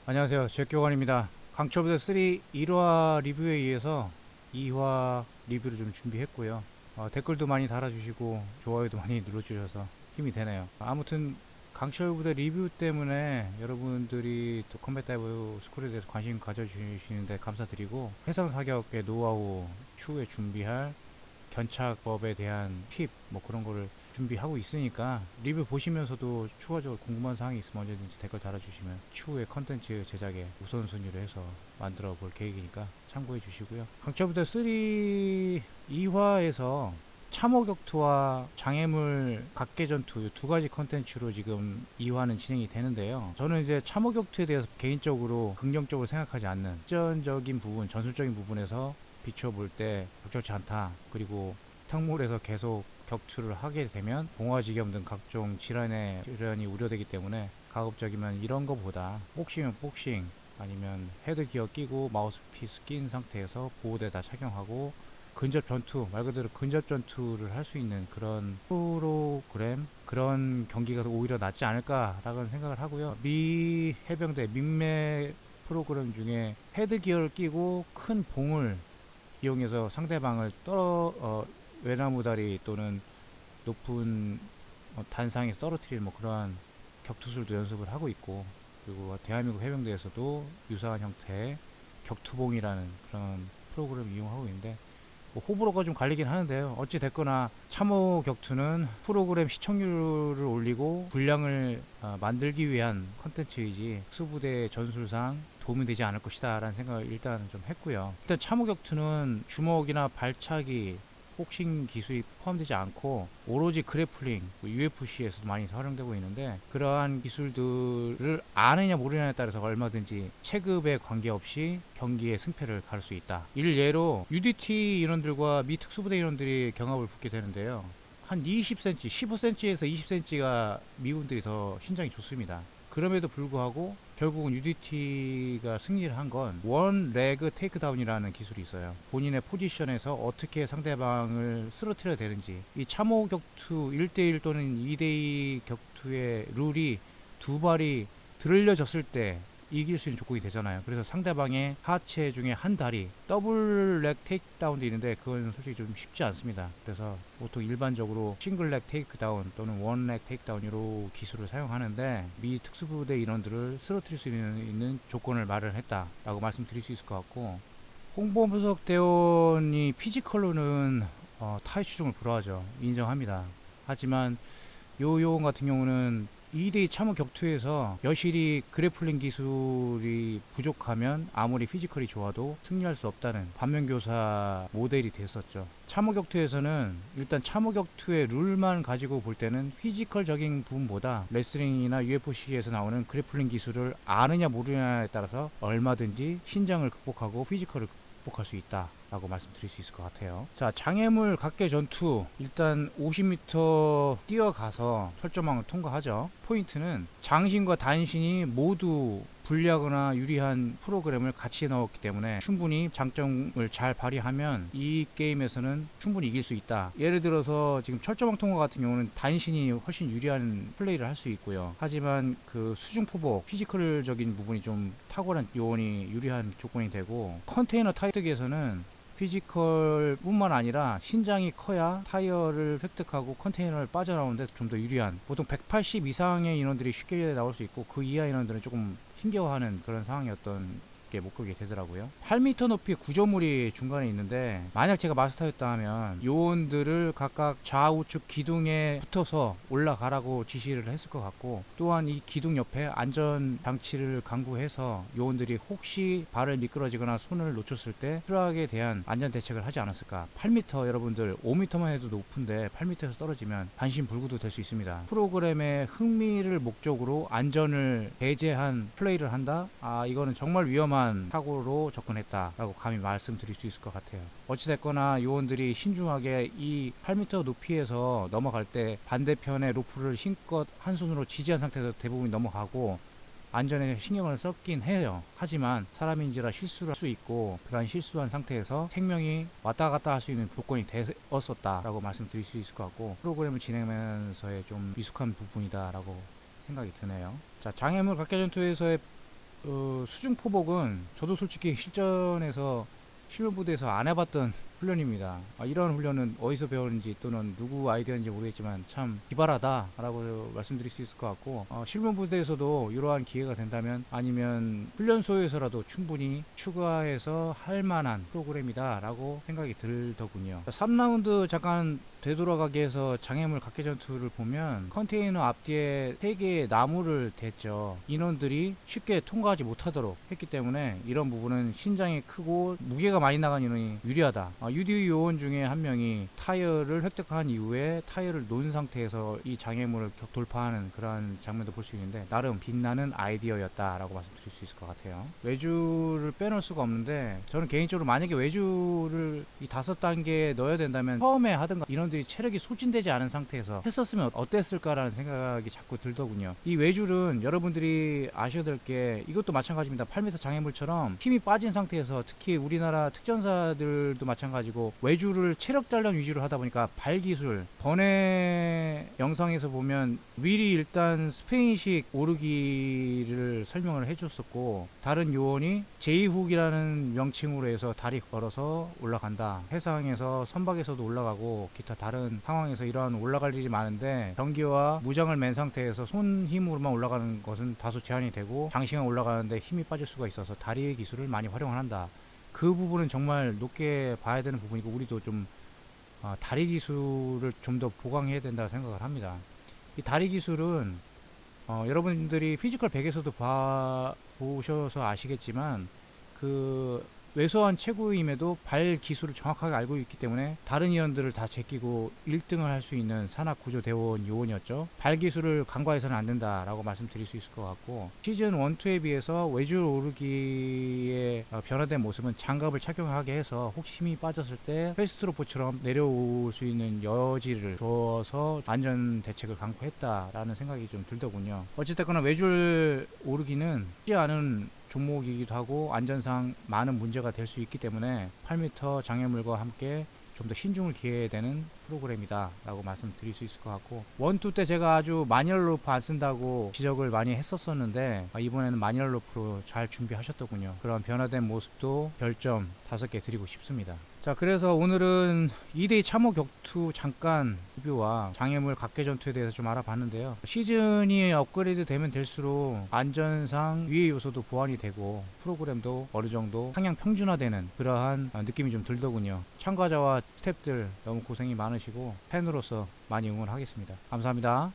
안녕하세요. 제교관입니다. 강철부대 3 1화 리뷰에 의해서 2화 리뷰를 좀 준비했고요. 댓글도 많이 달아주시고 좋아요도 많이 눌러주셔서 힘이 되네요. 아무튼 강철부대 리뷰 때문에 여러분들이 또 컴뱃 다이브 스쿨에 대해서 관심 가져주시는데 감사드리고, 해상 사격의 노하우, 추후에 준비할 견착법에 대한 팁, 뭐 그런 거를 준비하고 있으니까 리뷰 보시면서도 추가적으로 궁금한 사항이 있으면 언제든지 댓글 달아주시면 추후에 컨텐츠 제작에 우선순위로 해서 만들어 볼 계획이니까 참고해 주시고요. 강철부대 3 2화에서 참호 격투와 장애물 각계 전투 두 가지 컨텐츠로 지금 2화는 진행이 되는데요. 저는 이제 참호 격투에 대해서 개인적으로 긍정적으로 생각하지 않는 전적인 부분, 전술적인 부분에서 비춰볼 때 적절치 않다. 그리고 탕물에서 계속 격투를 하게 되면 봉화지겸 등 각종 질환이 우려되기 때문에 가급적이면 이런 거보다 복싱은 복싱, 아니면 헤드기어 끼고 마우스피스 낀 상태에서 보호대 다 착용하고 근접 전투, 말 그대로 근접 전투를 할 수 있는 그런 프로그램, 그런 경기가 오히려 낫지 않을까라는 생각을 하고요. 미 해병대 민매 프로그램 중에 헤드기어를 끼고 큰 봉을 이용해서 상대방을 외나무 다리 또는 높은 단상에 떨어뜨릴 뭐 그러한 격투술도 연습을 하고 있고, 그리고 대한민국 해병대에서도 유사한 형태의 격투봉이라는 그런 프로그램을 이용하고 있는데, 뭐 호불호가 좀 갈리긴 하는데요. 어찌 됐거나 참호 격투는 프로그램 시청률을 올리고 분량을 만들기 위한 컨텐츠이지 수부대 전술상 도움이 되지 않을 것이다 라는 생각을 일단 좀 했고요. 일단 참호 격투는 주먹이나 발차기, 복싱 기술이 포함되지 않고 오로지 그래플링, UFC에서도 많이 활용되고 있는데, 그러한 기술들을 아느냐 모르냐에 따라서 얼마든지 체급에 관계없이 경기의 승패를 가를 수 있다. 일례로 UDT 인원들과 미 특수부대 인원들이 경합을 붙게 되는데요. 한 20cm, 15cm에서 20cm가 미군들이 더 신장이 좋습니다. 그럼에도 불구하고 결국은 UDT가 승리를 한 건 원 레그 테이크다운이라는 기술이 있어요. 본인의 포지션에서 어떻게 상대방을 쓰러뜨려야 되는지, 이 참호 격투 1대1 또는 2대2 격투의 룰이 두 발이 들을려졌을 때 이길 수 있는 조건이 되잖아요. 그래서 상대방의 하체 중에 한 다리 더블 렉 테이크다운도 있는데 그건 솔직히 좀 쉽지 않습니다. 그래서 보통 일반적으로 싱글 렉 테이크다운 또는 원 렉 테이크다운으로 기술을 사용하는데, 미 특수부대 인원들을 쓰러뜨릴 수 있는 조건을 마련했다라고 말씀드릴 수 있을 것 같고, 홍보분석 대원이 피지컬로는 타의 추종을 불허하죠. 인정합니다. 하지만 요 요원 같은 경우는 2대2 참호 격투에서 여실히 그래플링 기술이 부족하면 아무리 피지컬이 좋아도 승리할 수 없다는 반면교사 모델이 됐었죠. 참호 격투에서는 일단 참호 격투의 룰만 가지고 볼 때는 피지컬적인 부분보다 레슬링이나 UFC에서 나오는 그래플링 기술을 아느냐 모르냐에 따라서 얼마든지 신장을 극복하고 피지컬을 극복할 수 있다 라고 말씀드릴 수 있을 것 같아요. 자, 장애물 각계 전투, 일단 50m 뛰어가서 철조망을 통과하죠. 포인트는 장신과 단신이 모두 불리하거나 유리한 프로그램을 같이 넣었기 때문에 충분히 장점을 잘 발휘하면 이 게임에서는 충분히 이길 수 있다. 예를 들어서 지금 철조망 통과 같은 경우는 단신이 훨씬 유리한 플레이를 할 수 있고요. 하지만 그 수중포복, 피지컬적인 부분이 좀 탁월한 요원이 유리한 조건이 되고, 컨테이너 타이트기에서는 피지컬 뿐만 아니라 신장이 커야 타이어를 획득하고 컨테이너를 빠져나오는데 좀 더 유리한, 보통 180 이상의 인원들이 쉽게 나올 수 있고 그 이하 인원들은 조금 힘겨워하는 그런 상황이었던 게 목격이 되더라고요. 8m 높이의 구조물이 중간에 있는데, 만약 제가 마스터였다 하면 요원들을 각각 좌우측 기둥에 붙어서 올라가라고 지시를 했을 것 같고, 또한 이 기둥 옆에 안전 장치를 강구해서 요원들이 혹시 발을 미끄러지거나 손을 놓쳤을 때 추락에 대한 안전 대책을 하지 않았을까. 8m, 여러분들 5m만 해도 높은데 8m에서 떨어지면 반신불구도 될 수 있습니다. 프로그램의 흥미를 목적으로 안전을 배제한 플레이를 한다? 이거는 정말 위험한 사고로 접근했다라고 감히 말씀드릴 수 있을 것 같아요. 어찌됐거나 요원들이 신중하게 이 8m 높이에서 넘어갈 때 반대편에 로프를 힘껏 한 손으로 지지한 상태에서 대부분 넘어가고 안전에 신경을 썼긴 해요. 하지만 사람인지라 실수를 할 수 있고, 그런 실수한 상태에서 생명이 왔다 갔다 할 수 있는 조건이 되었었다라고 말씀드릴 수 있을 것 같고, 프로그램을 진행하면서의 좀 미숙한 부분이다라고 생각이 드네요. 자, 장애물 각계전투에서의 수중 포복은 저도 솔직히 실전에서 실무부대에서 안 해봤던 훈련입니다. 이런 훈련은 어디서 배웠는지 또는 누구 아이디어인지 모르겠지만 참 기발하다라고 말씀드릴 수 있을 것 같고, 실무부대에서도 이러한 기회가 된다면 아니면 훈련소에서라도 충분히 추가해서 할 만한 프로그램이다라고 생각이 들더군요. 3라운드 잠깐 되돌아가기 해서 장애물 각계 전투를 보면 컨테이너 앞뒤에 3개의 나무를 댔죠. 인원들이 쉽게 통과하지 못하도록 했기 때문에 이런 부분은 신장이 크고 무게가 많이 나간 인원이 유리하다. UD 요원 중에 한 명이 타이어를 획득한 이후에 타이어를 놓은 상태에서 이 장애물을 돌파하는 그런 장면도 볼 수 있는데 나름 빛나는 아이디어였다라고 말씀드릴 수 있을 것 같아요. 외주를 빼놓을 수가 없는데 저는 개인적으로 만약에 외주를 이 5단계에 넣어야 된다면 처음에 하든가 인원들이 체력이 소진되지 않은 상태에서 했었으면 어땠을까라는 생각이 자꾸 들더군요. 이 외줄은 여러분들이 아셔야 될 게 이것도 마찬가지입니다. 8m 장애물처럼 힘이 빠진 상태에서 특히 우리나라 특전사들도 마찬가지고 외줄을 체력 단련 위주로 하다 보니까 발 기술 번외 영상에서 보면 윌이 일단 스페인식 오르기를 설명을 해줬었고 다른 요원이 제이훅이라는 명칭으로 해서 다리 걸어서 올라간다. 해상에서 선박에서도 올라가고 기타 다른 상황에서 이러한 올라갈 일이 많은데 경기와 무장을 맨 상태에서 손 힘으로만 올라가는 것은 다소 제한이 되고 장시간 올라가는데 힘이 빠질 수가 있어서 다리의 기술을 많이 활용을 한다. 그 부분은 정말 높게 봐야 되는 부분이고 우리도 좀 다리 기술을 좀 더 보강해야 된다고 생각을 합니다. 이 다리 기술은 여러분들이 피지컬 100에서도 보셔서 아시겠지만 그 왜소한 체구임에도 발 기술을 정확하게 알고 있기 때문에 다른 인원들을 다 제끼고 1등을 할 수 있는 산악 구조 대원 요원이었죠. 발 기술을 간과해서는 안 된다라고 말씀드릴 수 있을 것 같고 시즌 1, 2에 비해서 외줄 오르기의 변화된 모습은 장갑을 착용하게 해서 혹시 힘이 빠졌을 때 패스트로프처럼 내려올 수 있는 여지를 줘서 안전 대책을 강구했다라는 생각이 좀 들더군요. 어찌됐거나 외줄 오르기는 쉽지 않은 종목이기도 하고 안전상 많은 문제가 될 수 있기 때문에 8m 장애물과 함께 좀 더 신중을 기해야 되는 프로그램이다 라고 말씀드릴 수 있을 것 같고 1, 2 때 제가 아주 마니얼 로프 안 쓴다고 지적을 많이 했었었는데 이번에는 마니얼 로프로 잘 준비하셨더군요. 그런 변화된 모습도 별점 5개 드리고 싶습니다. 자, 그래서 오늘은 2대2 참호 격투 잠깐 리뷰와 장애물 각계 전투에 대해서 좀 알아봤는데요. 시즌이 업그레이드 되면 될수록 안전상 위의 요소도 보완이 되고 프로그램도 어느 정도 상향 평준화되는 그러한 느낌이 좀 들더군요. 참가자와 스태프들 너무 고생이 많으시고 팬으로서 많이 응원하겠습니다. 감사합니다.